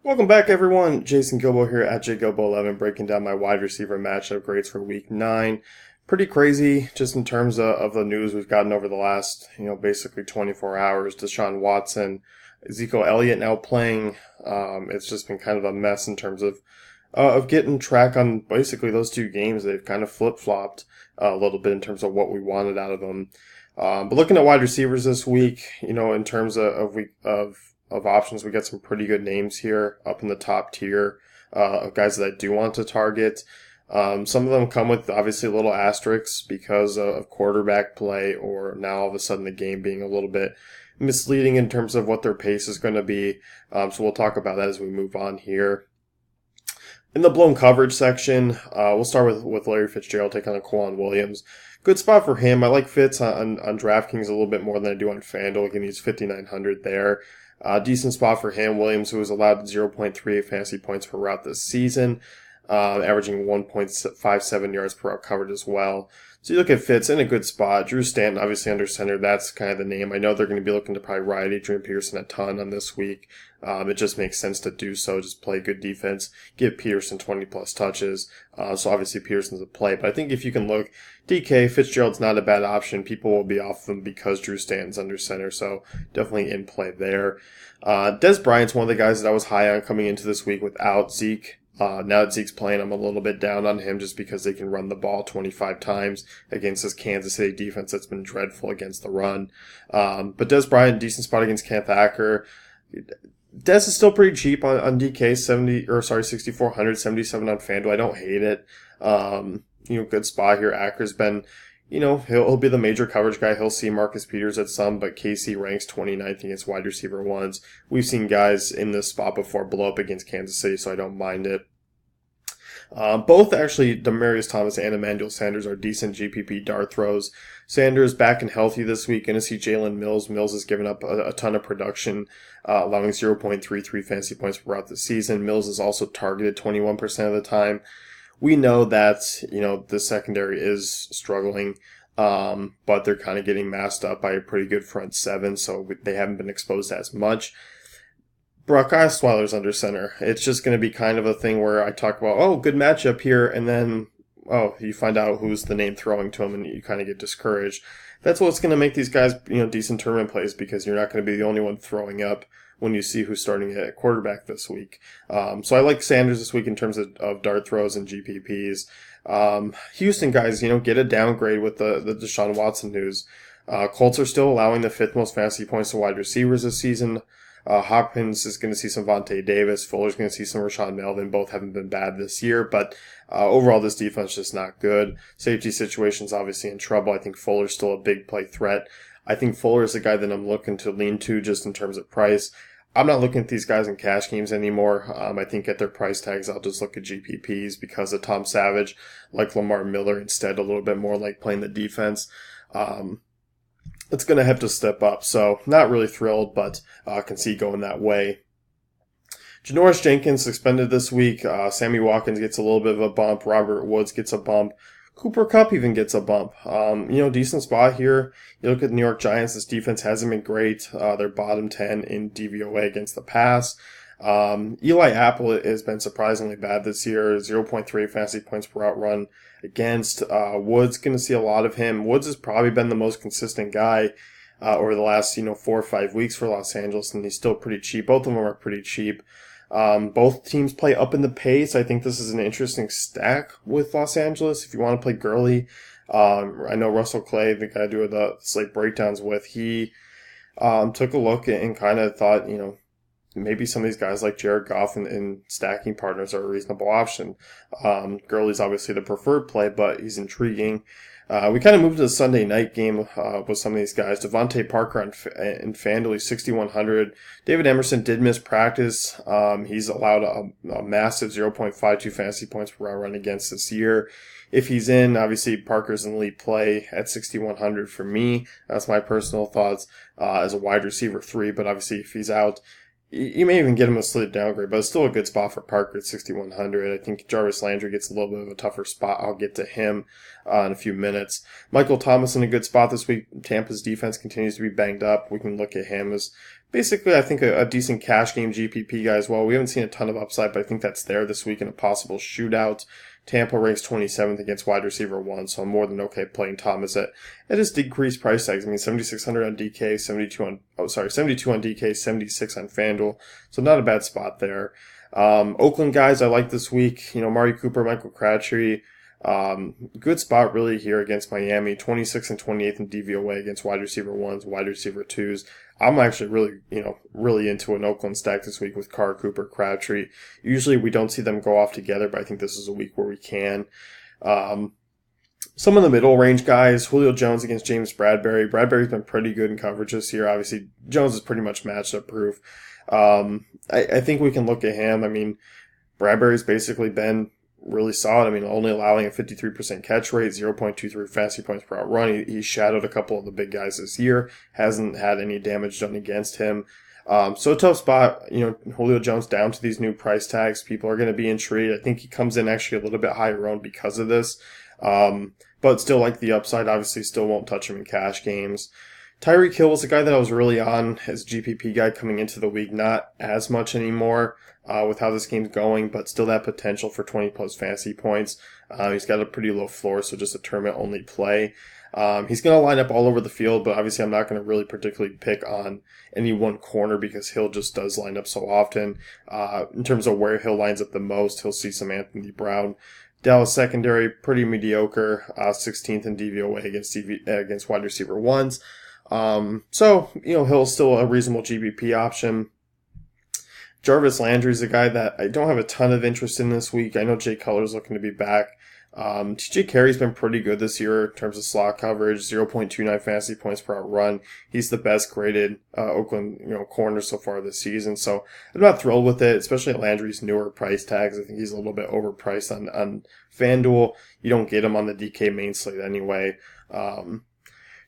Welcome back, everyone. Jason Gilbo here at JGilbo11, breaking down my wide receiver matchup grades for Week 9. Pretty crazy, just in terms of the news we've gotten over the last, basically 24 hours. Deshaun Watson, Ezekiel Elliott now playing. It's just been kind of a mess in terms of getting track on basically those two games. They've kind of flip-flopped a little bit in terms of what we wanted out of them. But looking at wide receivers this week, in terms of options, we got some pretty good names here up in the top tier of guys that I do want to target. Some of them come with obviously little asterisks because of quarterback play, or now all of a sudden the game being a little bit misleading in terms of what their pace is going to be. So we'll talk about that as we move on here. In the blown coverage section, we'll start with Larry Fitzgerald taking on Quan Williams. Good spot for him. I like Fitz on DraftKings a little bit more than I do on FanDuel. Again, he's 5,900 there. Decent spot for him. Williams, who was allowed 0.38 fantasy points per route this season, averaging 1.57 yards per route covered as well. So you look at Fitz in a good spot. Drew Stanton, obviously under center. That's kind of the name. I know they're going to be looking to probably ride Adrian Peterson a ton on this week. It just makes sense to do so. Just play good defense. Give Peterson 20 plus touches. So obviously Peterson's a play. But I think if you can look, DK, Fitzgerald's not a bad option. People will be off them because Drew Stanton's under center. So definitely in play there. Des Bryant's one of the guys that I was high on coming into this week without Zeke. Now that Zeke's playing, I'm a little bit down on him just because they can run the ball 25 times against this Kansas City defense that's been dreadful against the run. But Des Bryant, decent spot against Kent Acker. Des is still pretty cheap on DK, 6,400, 77 on FanDuel. I don't hate it. Good spot here. Acker's been, he'll be the major coverage guy. He'll see Marcus Peters at some, but KC ranks 29th against wide receiver ones. We've seen guys in this spot before blow up against Kansas City, so I don't mind it. Both actually, Demaryius Thomas and Emmanuel Sanders are decent GPP dart throws. Sanders back and healthy this week. Going to see Jalen Mills. Mills has given up a ton of production, allowing 0.33 fantasy points throughout the season. Mills is also targeted 21% of the time. We know that, the secondary is struggling, but they're kind of getting masked up by a pretty good front seven, so they haven't been exposed as much. Brock Osweiler's under center. It's just going to be kind of a thing where I talk about, good matchup here, and then, you find out who's the name throwing to him, and you kind of get discouraged. That's what's going to make these guys, decent tournament plays, because you're not going to be the only one throwing up when you see who's starting at quarterback this week. So I like Sanders this week in terms of dart throws and GPPs. Houston guys, get a downgrade with the Deshaun Watson news. Colts are still allowing the fifth most fantasy points to wide receivers this season. Hopkins is going to see some Vontae Davis. Fuller's going to see some Rashawn Melvin. Both haven't been bad this year, but overall this defense is just not good. Safety situation's obviously in trouble. I think Fuller's still a big play threat. I think Fuller is the guy that I'm looking to lean to just in terms of price. I'm not looking at these guys in cash games anymore. I think at their price tags, I'll just look at GPPs because of Tom Savage, like Lamar Miller instead, a little bit more like playing the defense. It's going to have to step up. So not really thrilled, but can see going that way. Janoris Jenkins suspended this week. Sammy Watkins gets a little bit of a bump. Robert Woods gets a bump. Cooper Kupp even gets a bump. Decent spot here. You look at the New York Giants, this defense hasn't been great. They're bottom 10 in DVOA against the pass. Eli Apple has been surprisingly bad this year. 0.3 fantasy points per route run against. Woods, going to see a lot of him. Woods has probably been the most consistent guy over the last, 4 or 5 weeks for Los Angeles, and he's still pretty cheap. Both of them are pretty cheap. Both teams play up in the pace. I think this is an interesting stack with Los Angeles. If you want to play Gurley, I know Russell Clay, the guy I do the slate breakdowns with, he took a look and kind of thought, maybe some of these guys like Jared Goff and stacking partners are a reasonable option. Gurley's obviously the preferred play, but he's intriguing. We kind of moved to the Sunday night game with some of these guys. Devontae Parker in FanDuel, he's 6,100. David Emerson did miss practice. He's allowed a massive 0.52 fantasy points per route run against this year. If he's in, obviously Parker's an elite play at 6,100 for me. That's my personal thoughts as a wide receiver 3, but obviously if he's out, you may even get him a slid downgrade, but it's still a good spot for Parker at 6,100. I think Jarvis Landry gets a little bit of a tougher spot. I'll get to him in a few minutes. Michael Thomas in a good spot this week. Tampa's defense continues to be banged up. We can look at him as basically, I think a decent cash game GPP guy as well. We haven't seen a ton of upside, but I think that's there this week in a possible shootout. Tampa ranks 27th against wide receiver 1, so I'm more than okay playing Thomas at his decreased price tags. I mean, 7,600 on DK, 72 on DK, 76 on FanDuel, so not a bad spot there. Oakland guys I like this week, Mari Cooper, Michael Crabtree. Good spot really here against Miami, 26th and 28th in DVOA against wide receiver 1s, wide receiver 2s. I'm actually really into an Oakland stack this week with Carr, Cooper, Crabtree. Usually we don't see them go off together, but I think this is a week where we can. Some of the middle range guys, Julio Jones against James Bradbury. Bradbury's been pretty good in coverage this year. Obviously, Jones is pretty much matchup proof. I think we can look at him. I mean, Bradbury's basically been really solid. I mean, only allowing a 53% catch rate, 0.23 fantasy points per out run. He shadowed a couple of the big guys this year. Hasn't had any damage done against him. So a tough spot. Julio Jones down to these new price tags. People are going to be intrigued. I think he comes in actually a little bit higher owned because of this. But still like the upside. Obviously, still won't touch him in cash games. Tyreek Hill was a guy that I was really on as GPP guy coming into the week. Not as much anymore with how this game's going, but still that potential for 20 plus fantasy points. He's got a pretty low floor, so just a tournament only play. He's going to line up all over the field, but obviously I'm not going to really particularly pick on any one corner because Hill just does line up so often. In terms of where Hill lines up the most, he'll see some Anthony Brown. Dallas secondary, pretty mediocre, 16th in DVOA against wide receiver 1s. So, Hill's still a reasonable GBP option. Jarvis Landry's a guy that I don't have a ton of interest in this week. I know Jay Cutler's looking to be back. TJ Carey's been pretty good this year in terms of slot coverage, 0.29 fantasy points per out run. He's the best graded Oakland corner so far this season. So I'm not thrilled with it, especially at Landry's newer price tags. I think he's a little bit overpriced on FanDuel. You don't get him on the DK main slate anyway.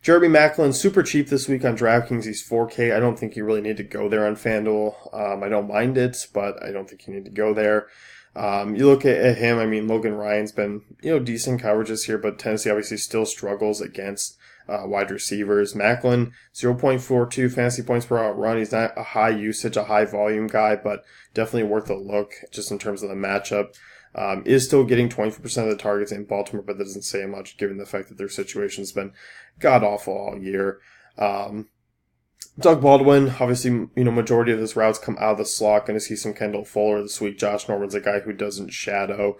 Jeremy Maclin, super cheap this week on DraftKings. He's 4K. I don't think you really need to go there on FanDuel. I don't mind it, but I don't think you need to go there. You look at him, I mean, Logan Ryan's been, decent coverages here, but Tennessee obviously still struggles against wide receivers. Maclin, 0.42 fantasy points per out run. He's not a high usage, a high volume guy, but definitely worth a look just in terms of the matchup. Is still getting 24% of the targets in Baltimore, but that doesn't say much given the fact that their situation's been god-awful all year. Doug Baldwin, obviously, majority of his routes come out of the slot. Going to see some Kendall Fuller this week. Josh Norman's a guy who doesn't shadow.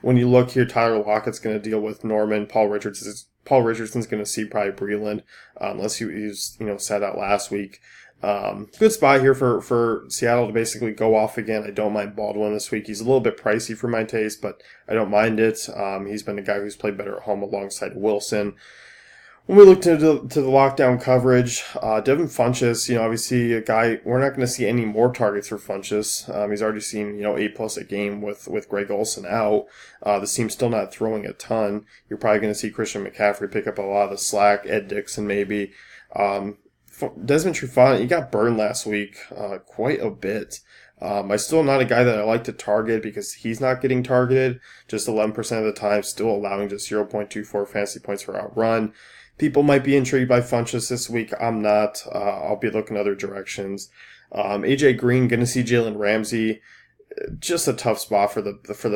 When you look here, Tyler Lockett's going to deal with Norman. Paul Richardson's going to see probably Breland, unless he was, sat out last week. Good spot here for Seattle to basically go off again. I don't mind Baldwin this week. He's a little bit pricey for my taste, but I don't mind it. He's been a guy who's played better at home alongside Wilson. When we look to the lockdown coverage, Devin Funchess, obviously a guy, we're not going to see any more targets for Funchess. He's already seen, 8+ a game with Greg Olsen out. This team's still not throwing a ton. You're probably going to see Christian McCaffrey pick up a lot of the slack, Ed Dixon maybe. Desmond Trufant, he got burned last week quite a bit. I'm still not a guy that I like to target because he's not getting targeted. Just 11% of the time, still allowing just 0.24 fantasy points per out run. People might be intrigued by Funchess this week. I'm not. I'll be looking other directions. AJ Green, going to see Jalen Ramsey. Just a tough spot for the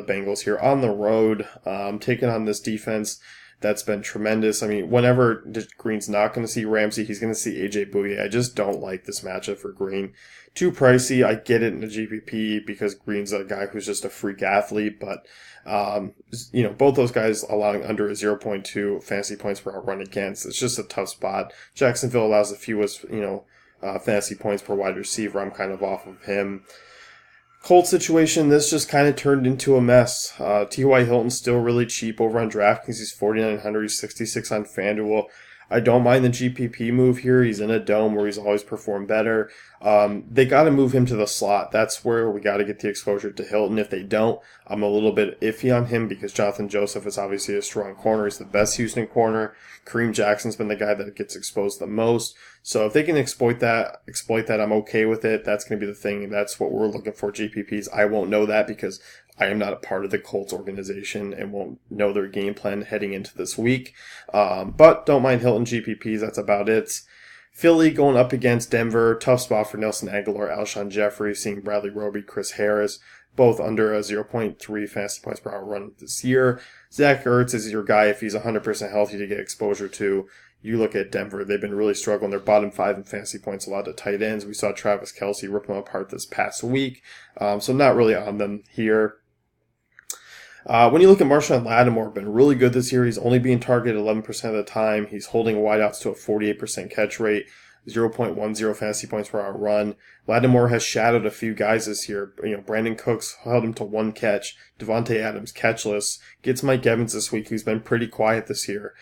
Bengals here on the road, taking on this defense that's been tremendous. I mean, whenever Green's not going to see Ramsey, he's going to see AJ Bouye. I just don't like this matchup for Green. Too pricey. I get it in the GPP because Green's a guy who's just a freak athlete, but both those guys allowing under a 0.2 fantasy points per out run against. It's just a tough spot. Jacksonville allows the fewest, fantasy points per wide receiver. I'm kind of off of him. Colts situation, this just kind of turned into a mess. T.Y. Hilton's still really cheap over on DraftKings. He's 4,900. He's 66 on FanDuel. I don't mind the GPP move here. He's in a dome where he's always performed better. They got to move him to the slot. That's where we got to get the exposure to Hilton. If they don't, I'm a little bit iffy on him because Jonathan Joseph is obviously a strong corner. He's the best Houston corner. Kareem Jackson's been the guy that gets exposed the most. So if they can exploit that, I'm okay with it. That's going to be the thing. That's what we're looking for GPPs. I won't know that because I am not a part of the Colts organization and won't know their game plan heading into this week. But don't mind Hilton GPPs. That's about it. Philly going up against Denver. Tough spot for Nelson Aguilar, Alshon Jeffrey, seeing Bradley Roby, Chris Harris, both under a 0.3 fantasy points per hour run this year. Zach Ertz is your guy if he's 100% healthy to get exposure to. You look at Denver, they've been really struggling. They're bottom 5 in fantasy points allowed to tight ends. We saw Travis Kelce rip them apart this past week. So not really on them here. When you look at Marshawn Lattimore, been really good this year. He's only being targeted 11% of the time. He's holding wideouts to a 48% catch rate, 0.10 fantasy points per hour run. Lattimore has shadowed a few guys this year. Brandon Cooks held him to 1 catch. Devontae Adams catchless. Gets Mike Evans this week, who's been pretty quiet this year.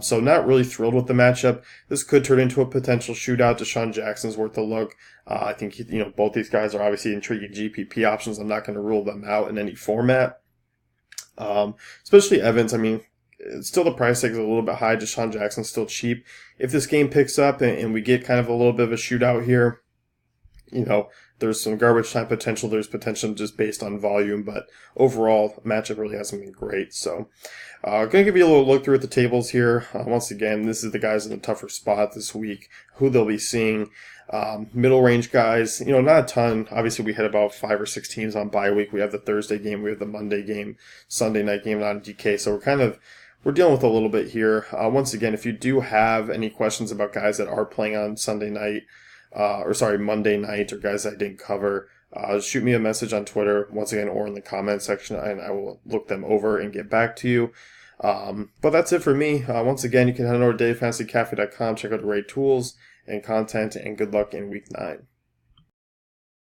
So not really thrilled with the matchup. This could turn into a potential shootout. Deshaun Jackson's worth a look. I think both these guys are obviously intriguing GPP options. I'm not going to rule them out in any format. Especially Evans. I mean, still the price tag is a little bit high. Deshaun Jackson's still cheap. If this game picks up and we get kind of a little bit of a shootout here, there's some garbage time potential. There's potential just based on volume, but overall, matchup really hasn't been great. So, going to give you a little look through at the tables here. Once again, this is the guys in the tougher spot this week, who they'll be seeing. Middle range guys, not a ton. Obviously, we had about 5 or 6 teams on bye week. We have the Thursday game, we have the Monday game, Sunday night game, not in DK. So we're dealing with a little bit here. Once again, if you do have any questions about guys that are playing on Monday night, or guys that I didn't cover, shoot me a message on Twitter, once again, or in the comment section, and I will look them over and get back to you. But that's it for me. Once again, you can head over to dailyfantasycafe.com, check out the great tools and content, and good luck in week 9.